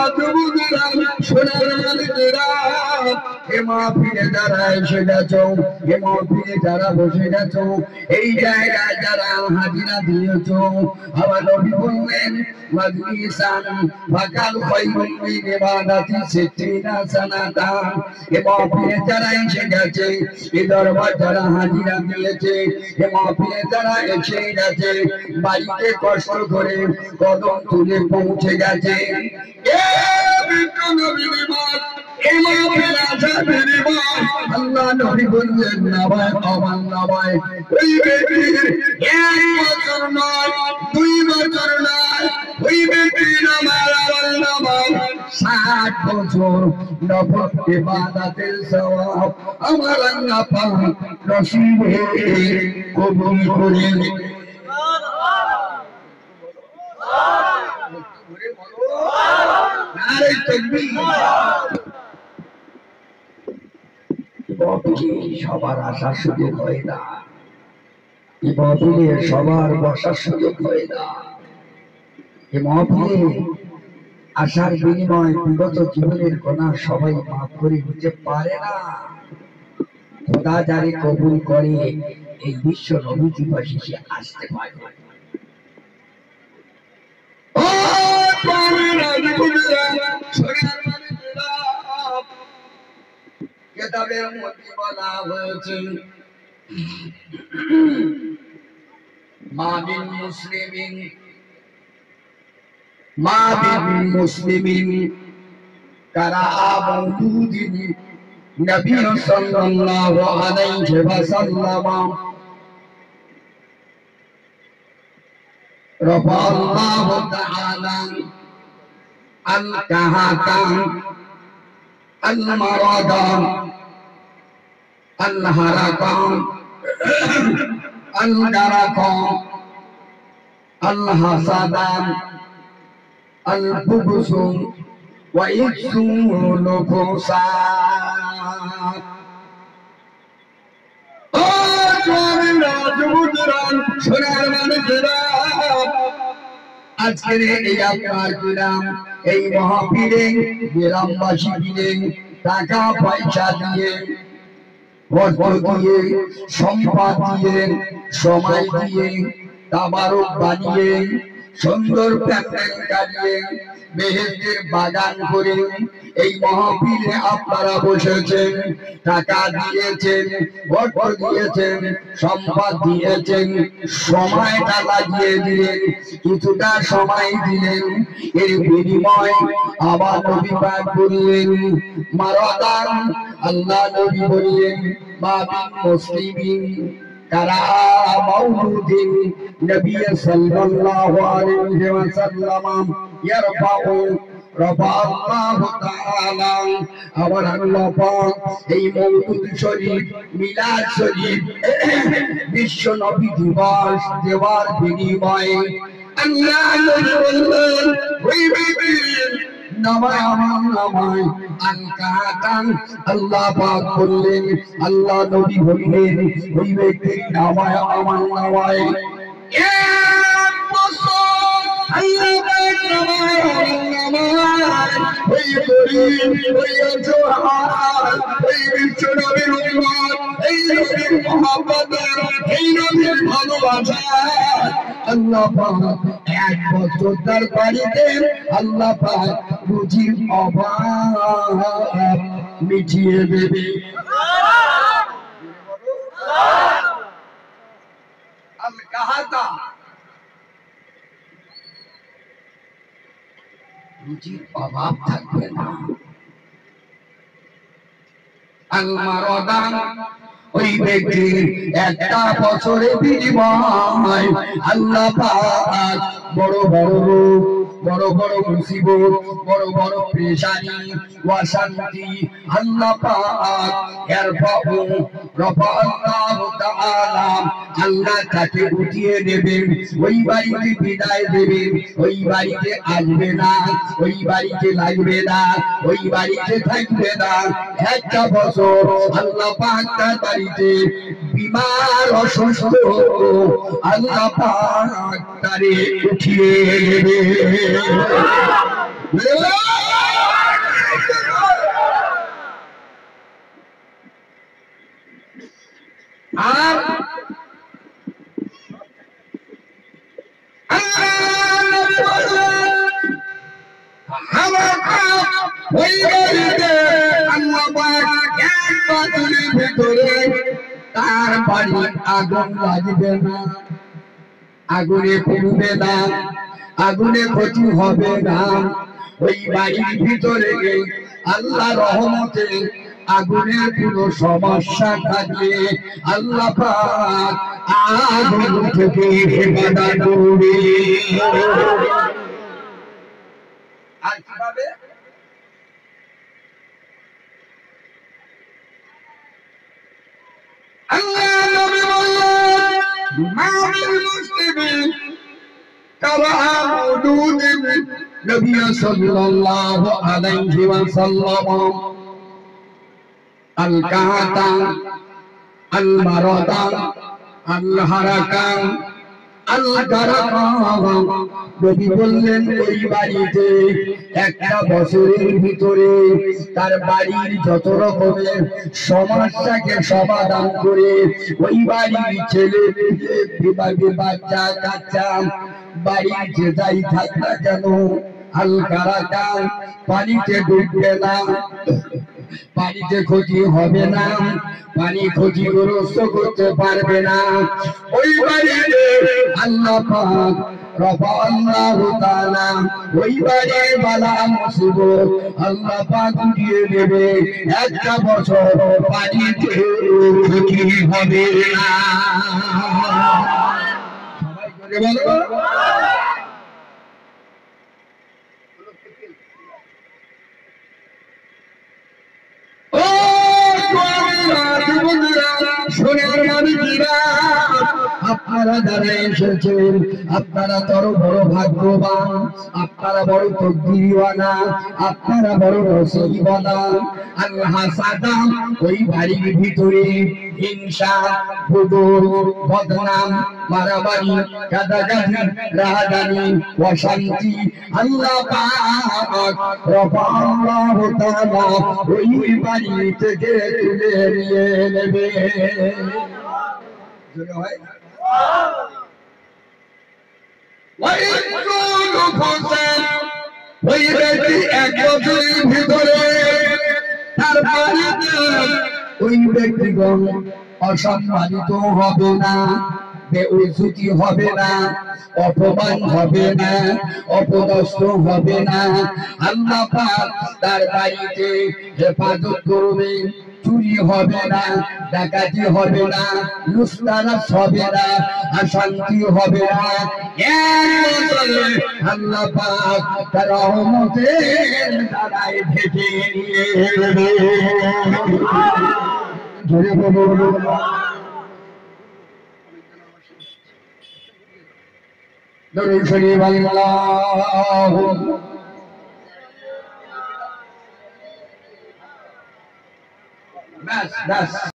রাজবুদরা সোনার মালিকেরা এ মাহফিলে যারা এসে গেছো এ মাহফিলে যারা বসে গেছো এই জায়গায় যারা হাজিরা দিয়েছো আমার নবী বললেন মাজলিসান ফাকাল খায়রুম মিন ইবাদাতি সিত্তিনা সানাতান এ মাহফিলে যারা এসে গেছে এ দরবার যারা হাজিরা দিয়েছে এ মাহফিলে যারা এসে গেছে বাড়িতে কষ্ট করে কদম তুলে পৌঁছে গেছে এ বিষ্ণু নবীর মাত এই মাহফিলে আসাদের মাত আল্লাহ নবী বললেন নামায় আমার নামায় ওই ব্যক্তির 1 বছর নয় 2 বছর নয় ওই ব্যক্তির আমার নামায় 60 বছর নফল ইবাদতের সওয়াব আমার আল্লাহ পাক নসিবে কবুল করেন নারে তাকবীর সবার আসার সুযোগ হয় না এই মহফিলে সবার বসার সুযোগ হয় না এই মহফিলে আসার বিনিময়ে বিগত জীবনের গুনাহ সবাই মাফ করে নিতে পারে না খোদা যারে কবুল করে এই বিশ্ব নবী দিবসে সে আসতে পারে ও প্রাণেরা জীবনেরা সোনার মালিকেরা কিতাবের মধ্যে বলা হয়েছে মা বিন মুসলিমিন কারা মওলুদিন নবী সাল্লাল্লাহু আলাইহি ওয়াসাল্লাম রাফা আল্লাহু তাআলা আল কাহাতান আল মারাদান আল হারাকান আল দারাকান আল হাসাদান আল বুগসুম ওয়া ইসুল কুসাত ও জওয়ান রাজবুদরান সোনার মালিকেরা আজকের এই আপনার কিরাম এই মাহফিলে গ্রামবাসী দিলেন টাকা পয়সা দিয়ে বস্ত্র দিয়ে সম্পদ দিয়ে সময় দিয়ে তাবারক বানিয়ে সুন্দর প্যান্ডেল কাটিয়ে বেহেশতের বাগান করে এই মাহফিলে আপনারা বসেছেন টাকা দিয়েছেন বস্ত্র দিয়েছেন সম্পদ দিয়েছেন সময়টা লাগিয়ে দিলেন কিছুটা সময় দিলেন এর বিনিময় আবার নবী পাক বললেন মারাদান আল্লাহ নবী বললেন মা বিন মুসলিমিন কারা মাওলুদিন নবী সাল্লাল্লাহু আলাইহি ওয়াসাল্লাম ইয়ারফাউ রাফা আল্লাহু তাআলা আমার আল্লাহ পাক এই মওলুদ শরীফ মিলাদ শরীফ বিশ্ব নবী দিবস দেওয়ার বিনিময়ে আল্লাহ নবী বললেন ওই ব্যক্তির নামায় আমার নামায় আল কাহাতান আল্লাহ পাক বললেন আল্লাহ নবী বললেন ওই ব্যক্তির নামায় আমার নামায় 1 বছর আল্লাহ পাক নামায় ওই গরীব ওই অসহায় ওই বিশ্ব নবীর উম্মত এই নবীর মহব্বত এই নবীর ভালোবাসা আল্লাহ পাক 1 বছর তার বাড়িতে আল্লাহ পাক রুজির অভাব মিটিয়ে দেবে আল কাহাতা রুজির অভাব থাকবে না আল মারাদান ওই ব্যক্তির 1 বছরে বিনিময় আল্লাহ পাক বড় বড় রোগ বড় বড় মুসিবত বড় বড় পেরেশানি অশান্তি আল্লাহ পাক ইয়ারফাউ রাফা আল্লাহু তাআলা আল্লাহ তাকে উঠিয়ে নেবেন ওই বাড়িতে বিদায় দেবেন ওই বাড়িতে আসবে না ওই বাড়িতে লাগবে না ওই বাড়িতে থাকবে না 1 বছর আল্লাহ পাক তার বাড়িতে বিমার অসুস্থ আল্লাহ পাক তারে উঠিয়ে নেবে আর তার বাড়ি আগুন লাগবে না, আগুনে পুড়বে না, আগুনে ক্ষতি হবে না। ওই বাড়ির ভিতরে আল্লাহ রহমতে আগুনের কোনো সমস্যা থাকলে আল্লাহ পাক আগুন থেকে হেফাজত করবে। আর কিভাবে? আল্লাহ নবী বললেন, মা মিন মুসলিমিন তারা মওদুদিন নবী সাল্লাল্লাহু আলাইহি ওয়াসাল্লাম আল কাতা আল মারাদা আল হারাকা আল গারাকা। নবী বললেন ওই বাড়িতে একটা বছরের ভিতরে তার বাড়ির যত রকমের সমস্যাকে সমাধান করে ওই বাড়ির ছেলে বিভাগে বাচ্চা কাচ্চা বাড়ির যে যাই থাক না কেন আল গারাকা পানিতে ডুববে না, পানিতে ক্ষতি হবে না, পানি ক্ষতিগ্রস্ত করতে পারবে না। ওই বাড়িতে আল্লাহ পাক রাফাআল্লাহু তাআলা ওই বাড়ির বালা মুসিবত আল্লাহ পাক দিয়ে দেবে। একটা বছর পানিতে ক্ষতি হবে না। সবাই জোরে বলো। আপনারা যারা এসেছেন আপনারা তর বড় ভাগ্যবান, আপনারা বড় তকদিরওয়ালা, আপনারা বড় নসিবওয়ালা। আল্লাহ সাদাম ওই বাড়ির ভিতরে হিংসা, ফুদুর, বদনাম, মারামারি, গাদাগাদি, রাহাজানি, অশান্তি আল্লাহ পাক রাফাআল্লাহু তাআলা ওই বাড়ি থেকে তুলে নিয়ে নেবে। ওই ব্যক্তি এক বছরের ভিতরে তার বাড়িতে ওই ব্যক্তিগণ অসম্মানিত হবে না, বেউজ্জতি হবে না, অপমান হবে না, অপদস্থ হবে না। আল্লাহ পাক তার বাড়িতে হেফাজত করবে, চুরি হবে না, ডাকাতি হবে না, লুটতরাজ হবে না, অশান্তি হবে না। এক বছরে আল্লাহ পাক তার রহমতের দ্বারাই ঢেকে নিয়ে নেবে। জোরে বলো। দরুদ শরীফ আল্লাহু বাস বাস।